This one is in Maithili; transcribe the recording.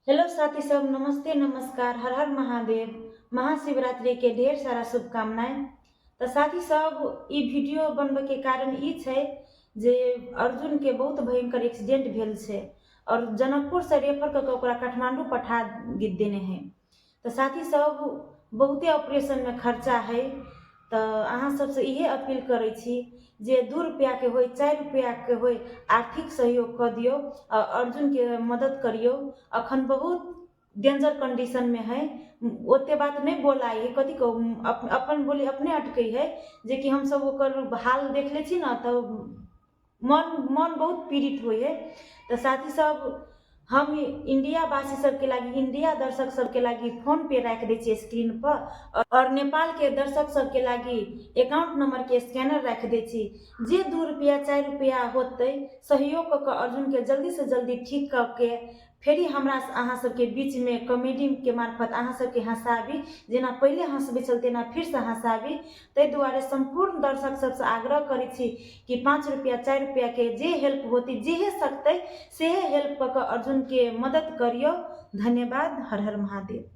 हेलो साथी सब, नमस्ते नमस्कार, हर हर महादेव। महाशिवरात्रि के ढेर सारा शुभकामनाएं। तो साथी सब, ई वीडियो बनबे के कारण ई छै जे अर्जुन के बहुत भयंकर एक्सीडेंट भेल छै और जनकपुर से रेफर करके ओकरा काठमांडू पठा देने हैं। तो साथी सब, बहुते ऑपरेशन में खर्चा है। तो अहाँ सबसे इहे अपील करे छी जे 2 रुपया के हो 4 रुपया के हो आर्थिक सहयोग कर दियो और अर्जुन के मदद करियो। अखन बहुत डेंजर कंडीशन में है। ओते बात नहीं बोलाई है, कथी को अपन बोली अपने अटकई है जे कि हम सब ओकर हाल देख ले छी ना, तो मन मन बहुत पीड़ित हुई है। तो साथी सब, हम इंडिया वासी सबके लागी, इंडिया दर्शक सबके लागी फोन पे रख दे छी स्क्रीन पर, और नेपाल के दर्शक सबके लागी अकाउंट नंबर के स्कैनर रख दे छी। जे 2 रुपया 4 रुपया होते सहयोग क अर्जुन के जल्दी से जल्दी ठीक करके फेरी हमरा अहाँ सबके बीच में कॉमेडी के मार्फत अहाँ सबके हंसाबी, जेना पहले हंसबे चलते ना फिर से हंसाबी। तै दुआरे संपूर्ण दर्शक सबसे आग्रह करी छी कि 5 रुपया 4 रुपया के जे हेल्प होती, जे सकते से हेल्प क अर्जुन के मदद करियो। धन्यवाद। हर हर महादेव।